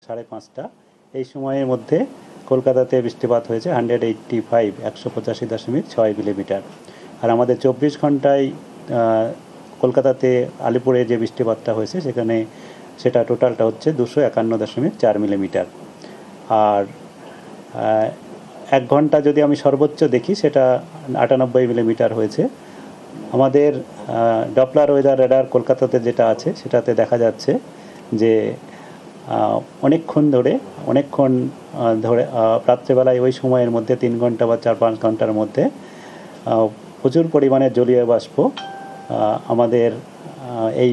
5:30 এই সময়ের মধ্যে কলকাতাতে বৃষ্টিপাত হয়েছে 185 মিলিমিটার। আর আমাদের 24 ঘন্টায় কলকাতাতে আলিপুরে যে বৃষ্টিপাতটা হয়েছে সেটা টোটালটা হচ্ছে 251.4 মিলিমিটার। আর 1 ঘন্টা যদি আমি সর্বোচ্চ দেখি সেটা 98 মিলিমিটার হয়েছে। আমাদের ডপলার ওয়েদার রেডার কলকাতাতে যেটা আছে সেটাতে দেখা যাচ্ছে যে অনেকক্ষণ ধরে রাত্রেবেলায় ওই সময়ের মধ্যে 3 ঘন্টা বা 4-5 ঘন্টার মধ্যে প্রচুর পরিমাণে জলীয় বাষ্প আমাদের এই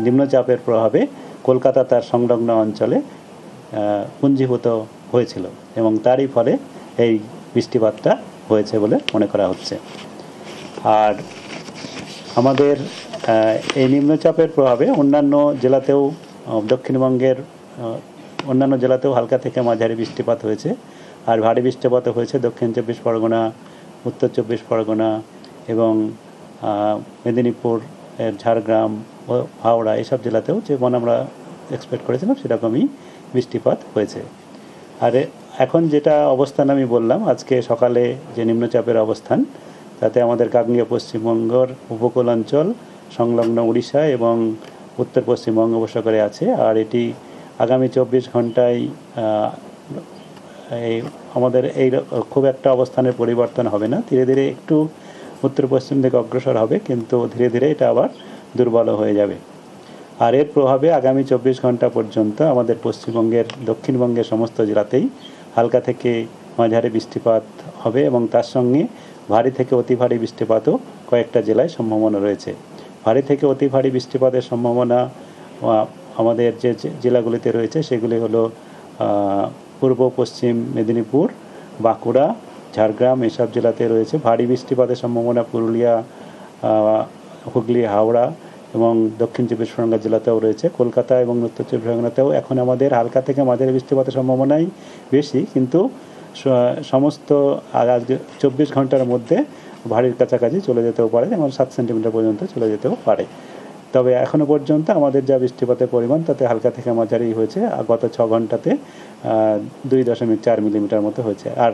নিম্নচাপের প্রভাবে কলকাতা তার সংলগ্ন অঞ্চলে পুঞ্জীভূত হয়েছিল এবং তারই ফলে এই বৃষ্টিপাতটা হয়েছে বলে মনে করা হচ্ছে। আর আমাদের এই নিম্নচাপের প্রভাবে অন্যান্য জেলাতেও দক্ষিণবঙ্গের অন্যান্য জেলাতেও হালকা থেকে মাঝারি বৃষ্টিপাত হয়েছে। আর ভারী বৃষ্টিপাত হয়েছে দক্ষিণ 24 পরগনা, উত্তর 24 পরগনা এবং মেদিনীপুর, ঝাড়গ্রাম ও হাওড়া এসব জেলাতেও যেমন আমরা এক্সপেক্ট করেছিলাম সেরকমই বৃষ্টিপাত হয়েছে। আর এখন যেটা অবস্থান আমি বললাম আজকে সকালে যে নিম্নচাপের অবস্থান, তাতে আমাদের আগ্নেয় পশ্চিমবঙ্গের উপকূল অঞ্চল সংলগ্ন উড়িষ্যা এবং উত্তর পশ্চিম বঙ্গোপসাগরে আছে। আর এটি আগামী 24 ঘন্টায় আমাদের এই খুব একটা অবস্থানের পরিবর্তন হবে না, ধীরে ধীরে একটু উত্তর পশ্চিম দিকে অগ্রসর হবে, কিন্তু ধীরে ধীরে এটা আবার দুর্বল হয়ে যাবে। আর এর প্রভাবে আগামী 24 ঘন্টা পর্যন্ত আমাদের পশ্চিমবঙ্গের দক্ষিণবঙ্গের সমস্ত জেলাতেই হালকা থেকে মাঝারি বৃষ্টিপাত হবে এবং তার সঙ্গে ভারী থেকে অতি ভারী বৃষ্টিপাতও কয়েকটা জেলায় সম্ভাবনা রয়েছে। ভারী থেকে অতি ভারী বৃষ্টিপাতের সম্ভাবনা আমাদের যে জেলাগুলিতে রয়েছে সেগুলি হলো পূর্ব পশ্চিম মেদিনীপুর, বাঁকুড়া, ঝাড়গ্রাম এসব জেলাতে রয়েছে। ভারী বৃষ্টিপাতের সম্ভাবনা পুরুলিয়া, হুগলি, হাওড়া এবং দক্ষিণ 24 পরগনা জেলাতেও রয়েছে। কলকাতা এবং উত্তর 24 পরগনাতেও এখন আমাদের হালকা থেকে মাঝারি বৃষ্টিপাতের সম্ভাবনাই বেশি, কিন্তু সমস্ত আজকে 24 ঘন্টার মধ্যে ভারীর কাছাকাছি চলে যেতেও পারে, যেমন 7 সেন্টিমিটার পর্যন্ত চলে যেতেও পারে। তবে এখনও পর্যন্ত আমাদের যা বৃষ্টিপাতের পরিমাণ তাতে হালকা থেকে মাঝারি হয়েছে। গত 6 ঘন্টাতে 2.4 মিলিমিটার মতো হয়েছে। আর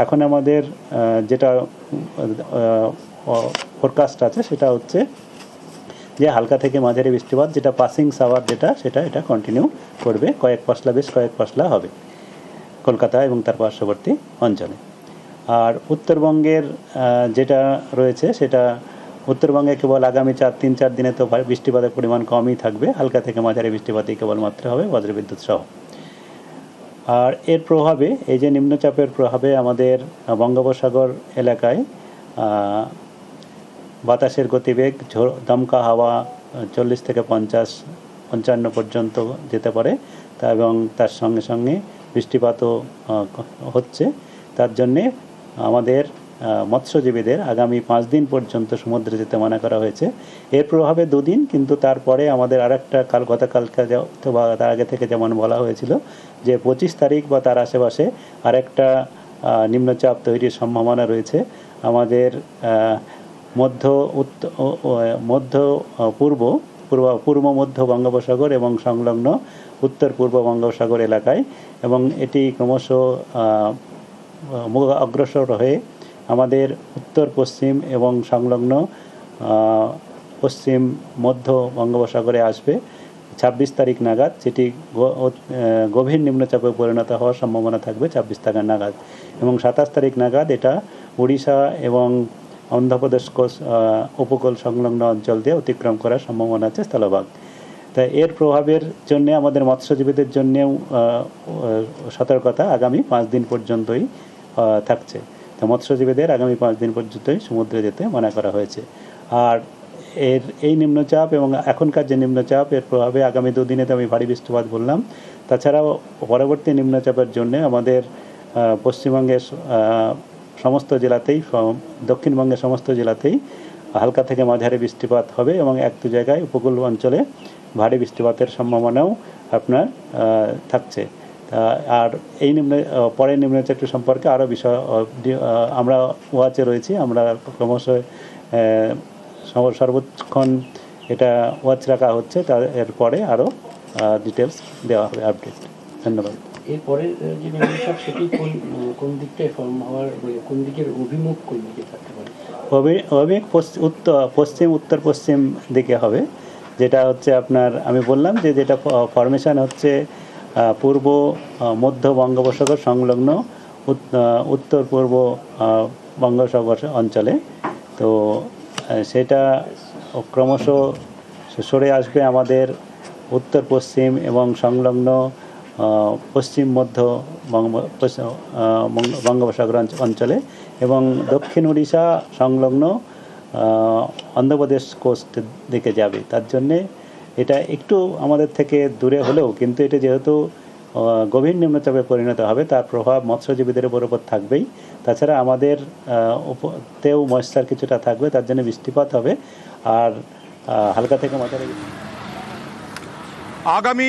এখন আমাদের যেটা ফোরকাস্ট আছে সেটা হচ্ছে যে হালকা থেকে মাঝারি বৃষ্টিপাত যেটা পাসিং শাওয়ার এটা কন্টিনিউ করবে, বেশ কয়েক পশলা হবে কলকাতা এবং তার পার্শ্ববর্তী অঞ্চলে। আর উত্তরবঙ্গের যেটা রয়েছে সেটা উত্তরবঙ্গে কেবল আগামী 3-4 দিনে তো বৃষ্টিপাতের পরিমাণ কমই থাকবে, হালকা থেকে মাঝারি বৃষ্টিপাতই কেবলমাত্র হবে বজ্রবিদ্যুৎ সহ। আর এর প্রভাবে এই যে নিম্নচাপের প্রভাবে আমাদের বঙ্গোপসাগর এলাকায় বাতাসের গতিবেগ দমকা হাওয়া 40 থেকে 50-55 পর্যন্ত যেতে পারে, এবং তার সঙ্গে সঙ্গে বৃষ্টিপাতও হচ্ছে। তার জন্যে আমাদের মৎস্যজীবীদের আগামী 5 দিন পর্যন্ত সমুদ্রে যেতে মানা করা হয়েছে। এর প্রভাবে 2 দিন, কিন্তু তারপরে আমাদের আরেকটা গতকালকে বা তার আগে থেকে যেমন বলা হয়েছিল যে 25 তারিখ বা তার আশেপাশে আরেকটা নিম্নচাপ তৈরির সম্ভাবনা রয়েছে আমাদের পূর্ব মধ্য বঙ্গোপসাগর এবং সংলগ্ন উত্তর পূর্ব বঙ্গোপসাগর এলাকায়, এবং এটি ক্রমশ অগ্রসর হয়ে আমাদের উত্তর পশ্চিম এবং সংলগ্ন পশ্চিম মধ্য বঙ্গোপসাগরে আসবে 26 তারিখ নাগাদ, যেটি গভীর নিম্নচাপে পরিণত হওয়ার সম্ভাবনা থাকবে 26 তারিখ নাগাদ, এবং 27 তারিখ নাগাদ এটা উড়িষ্যা এবং অন্ধ্রপ্রদেশ উপকূল সংলগ্ন অঞ্চল দিয়ে অতিক্রম করার সম্ভাবনা আছে স্থলভাগ। তাই এর প্রভাবের জন্য আমাদের মৎস্যজীবীদের জন্যেও সতর্কতা আগামী 5 দিন পর্যন্তই থাকছে। তো মৎস্যজীবীদের আগামী 5 দিন পর্যন্তই সমুদ্রে যেতে মানা করা হয়েছে। আর এই নিম্নচাপ এবং এখনকার যে নিম্নচাপ এর প্রভাবে আগামী 2 দিনে তো আমি ভারী বৃষ্টিপাত বললাম, তাছাড়াও পরবর্তী নিম্নচাপের জন্য আমাদের পশ্চিমবঙ্গের সমস্ত জেলাতেই, দক্ষিণবঙ্গের সমস্ত জেলাতেই হালকা থেকে মাঝারি বৃষ্টিপাত হবে এবং 1-2 জায়গায় উপকূল অঞ্চলে ভারী বৃষ্টিপাতের সম্ভাবনাও আপনার থাকছে। আর এই পরের নিম্নচাপটি সম্পর্কে আরও বিষয় আমরা ওয়াচে রয়েছি, আমরা ক্রমশ সর্বক্ষণ এটা ওয়াচ রাখা হচ্ছে, এর পরে আরও ডিটেলস দেওয়া হবে, আপডেট। ধন্যবাদ। এরপরের যে নিম্নচাপ সেটি কোন দিকটায় ফর্ম হওয়ার, কোন দিকের অভিমুখ কোন দিকে থাকতে পারে? অভিমুখ পশ্চিম উত্তর পশ্চিম দিকে হবে, যেটা হচ্ছে আপনার আমি বললাম যে যেটা ফরমেশন হচ্ছে পূর্ব মধ্য বঙ্গোপসাগর সংলগ্ন উত্তর পূর্ব বঙ্গোপসাগর অঞ্চলে। তো সেটা ক্রমশ সরে আসবে আমাদের উত্তর পশ্চিম এবং সংলগ্ন পশ্চিম মধ্য বঙ্গোপসাগর অঞ্চলে এবং দক্ষিণ উড়িষ্যা সংলগ্ন অন্ধ্রপ্রদেশ কোস্টের দিকে যাবে। তার জন্যে এটা একটু আমাদের থেকে দূরে হলেও কিন্তু এটা যেহেতু গভীর নিম্নচাপে পরিণত হবে, তার প্রভাব মৎস্যজীবীদের উপর থাকবেই। তাছাড়া আমাদের তেও ময়েশ্চার কিছুটা থাকবে, তার জন্য বৃষ্টিপাত হবে আর হালকা থেকে মাঝারি। আগামী